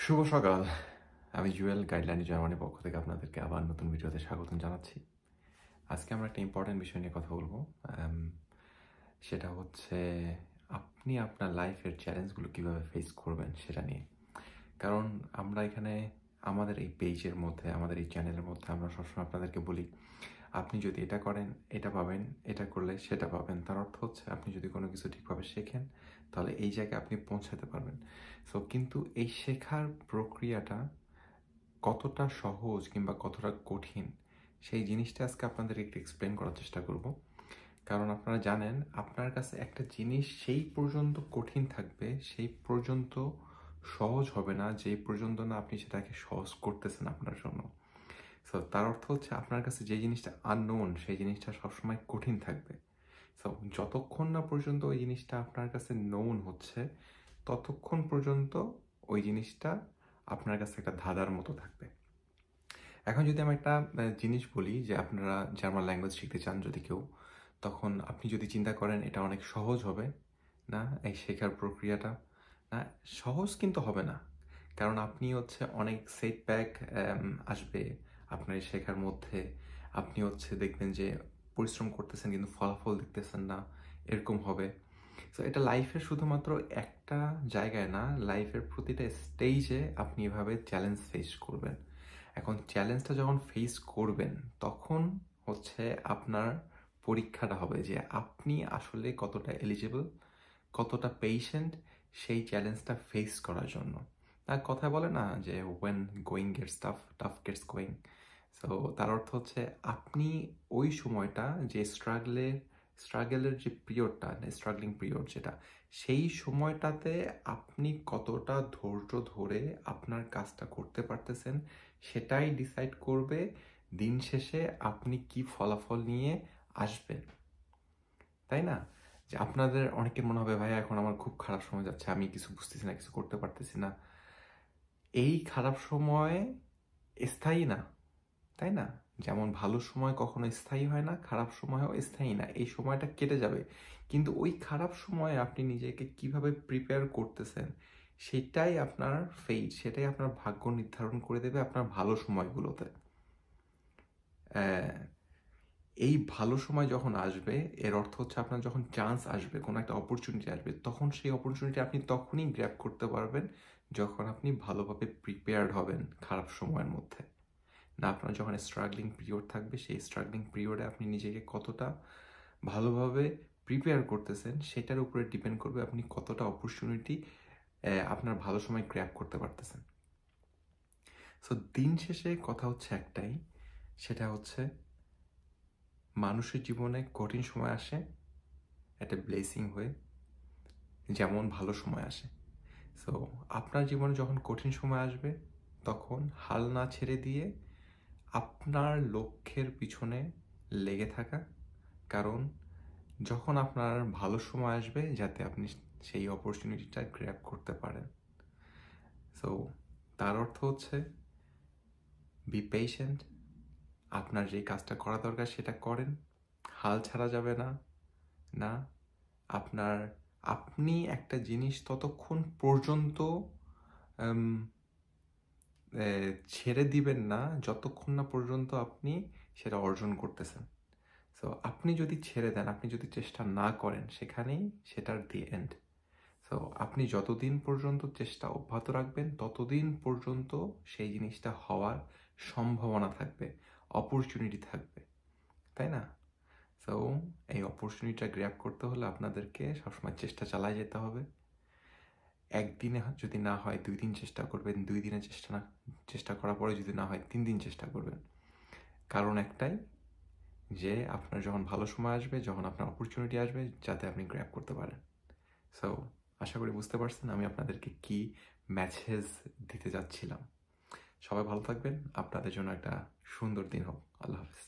শুভ সকাল। আমি জুয়েল গাইডলাইন জার্মানির পক্ষ থেকে আপনাদেরকে আবার নতুন ভিডিওতে স্বাগতম জানাচ্ছি। আজকে আমরা একটা ইম্পর্টেন্ট বিষয় নিয়ে কথা বলবো। আম, সেটা হচ্ছে আপনি আপনার লাইফের চ্যালেঞ্জগুলো কিভাবে ফেস করবেন সেটা নিয়ে। কারণ আমরা এখানে আমাদের এই পেজের মধ্যে, আমাদের এই চ্যানেলের মধ্যে আমরা সবসময় আপনাদেরকে বলি, আপনি যদি এটা করেন এটা পাবেন, এটা করলে সেটা পাবেন। তার অর্থ হচ্ছে আপনি যদি কোনো কিছু ঠিকভাবে শেখেন তাহলে এই জায়গায় আপনি পৌঁছাতে পারবেন। সো কিন্তু এই শেখার প্রক্রিয়াটা কতটা সহজ কিংবা কতটা কঠিন সেই জিনিসটা আজকে আপনাদের একটু এক্সপ্লেন করার চেষ্টা করব। কারণ আপনারা জানেন আপনার কাছে একটা জিনিস সেই পর্যন্ত কঠিন থাকবে, সেই পর্যন্ত সহজ হবে না যেই পর্যন্ত না আপনি সেটাকে সহজ করতেছেন আপনার জন্য। সো তার অর্থ হচ্ছে আপনার কাছে যে জিনিসটা আননোন সেই জিনিসটা সবসময় কঠিন থাকবে। সো যতক্ষণ না পর্যন্ত ওই জিনিসটা আপনার কাছে নোন হচ্ছে ততক্ষণ পর্যন্ত ওই জিনিসটা আপনার কাছে একটা ধাঁধার মতো থাকবে। এখন যদি আমি একটা জিনিস বলি যে আপনারা জার্মান ল্যাঙ্গুয়েজ শিখতে চান যদি কেউ, তখন আপনি যদি চিন্তা করেন এটা অনেক সহজ হবে না, এই শেখার প্রক্রিয়াটা না, সহজ কিন্তু হবে না। কারণ আপনি হচ্ছে অনেক সেটব্যাক আসবে আপনার এই শেখার মধ্যে। আপনি হচ্ছে দেখবেন যে পরিশ্রম করতেছেন কিন্তু ফলাফল দেখতেছেন না, এরকম হবে। সো এটা লাইফের শুধুমাত্র একটা জায়গায় না, লাইফের প্রতিটা স্টেজে আপনি এভাবে চ্যালেঞ্জ ফেস করবেন। এখন চ্যালেঞ্জটা যখন ফেস করবেন তখন হচ্ছে আপনার পরীক্ষাটা হবে যে আপনি আসলে কতটা এলিজিবল, কতটা পেশেন্ট সেই চ্যালেঞ্জটা ফেস করার জন্য। আর কথায় বলে না যে when going gets tough, tough gets going. So তার অর্থ হচ্ছে আপনি ওই সময়টা যে স্ট্রাগলের যে পিরিয়ডটা, স্ট্রাগলিং পিরিয়ড যেটা, সেই সময়টাতে আপনি কতটা ধৈর্য ধরে আপনার কাজটা করতে পারতেছেন সেটাই ডিসাইড করবে দিন শেষে আপনি কি ফলাফল নিয়ে আসবেন, তাই না? যে আপনাদের অনেকের মনে হবে ভাইয়া এখন আমার খুব খারাপ সময় যাচ্ছে, আমি কিছু বুঝতেছি না, কিছু করতে পারতেছি না। এই খারাপ সময় স্থায়ী না, তাই না? যেমন ভালো সময় কখনো স্থায়ী হয় না, খারাপ সময়ও স্থায়ী না, এই সময়টা কেটে যাবে। কিন্তু ওই খারাপ সময়ে আপনি নিজেকে কিভাবে প্রিপেয়ার করতেছেন সেটাই আপনার ফেট, সেটাই আপনার ভাগ্য নির্ধারণ করে দেবে আপনার ভালো সময়গুলোতে। আহ, এই ভালো সময় যখন আসবে এর অর্থ হচ্ছে আপনার যখন চান্স আসবে, কোনো একটা অপরচুনিটি আসবে, তখন সেই অপরচুনিটি আপনি তখনই গ্র্যাব করতে পারবেন যখন আপনি ভালোভাবে প্রিপেয়ার্ড হবেন খারাপ সময়ের মধ্যে। না, আপনার যখন স্ট্রাগলিং পিরিয়ড থাকবে সেই স্ট্রাগলিং পিরিয়ডে আপনি নিজেকে কতটা ভালোভাবে প্রিপেয়ার করতেছেন সেটার উপরে ডিপেন্ড করবে আপনি কতটা অপরচুনিটি আপনার ভালো সময় গ্র্যাব করতে পারতেছেন। সো দিন শেষে কথা হচ্ছে একটাই, সেটা হচ্ছে মানুষের জীবনে কঠিন সময় আসে একটা ব্লেসিং হয়ে, যেমন ভালো সময় আসে। সো আপনার জীবনে যখন কঠিন সময় আসবে তখন হাল না ছেড়ে দিয়ে আপনার লক্ষ্যের পিছনে লেগে থাকা। কারণ যখন আপনার ভালো সময় আসবে যাতে আপনি সেই অপরচুনিটিটা গ্র্যাব করতে পারেন। সো তার অর্থ হচ্ছে বি পেশেন্ট, আপনার যে কাজটা করা দরকার সেটা করেন, হাল ছাড়া যাবে না। না, আপনার আপনি একটা জিনিস ততক্ষণ পর্যন্ত আম, ছেড়ে দিবেন না যতক্ষণ না পর্যন্ত আপনি সেটা অর্জন করতেছেন। সো আপনি যদি ছেড়ে দেন, আপনি যদি চেষ্টা না করেন, সেখানেই সেটার দি এন্ড। সো আপনি যতদিন পর্যন্ত চেষ্টা অব্যাহত রাখবেন ততদিন পর্যন্ত সেই জিনিসটা হওয়ার সম্ভাবনা থাকবে, অপরচুনিটি থাকবে, তাই না? সো এই অপরচুনিটিটা গ্র্যাব করতে হলে আপনাদেরকে সবসময় চেষ্টা চালায় যেতে হবে। একদিনে যদি না হয় 2 দিন চেষ্টা করবেন, 2 দিনে চেষ্টা করার পরে যদি না হয় 3 দিন চেষ্টা করবেন। কারণ একটাই, যে আপনার যখন ভালো সময় আসবে, যখন আপনার অপরচুনিটি আসবে যাতে আপনি গ্র্যাব করতে পারেন। সো আশা করি বুঝতে পারছেন আমি আপনাদেরকে কি মেসেজ দিতে যাচ্ছিলাম। সবাই ভালো থাকবেন, আপনাদের জন্য একটা সুন্দর দিন হোক। আল্লাহ হাফিজ।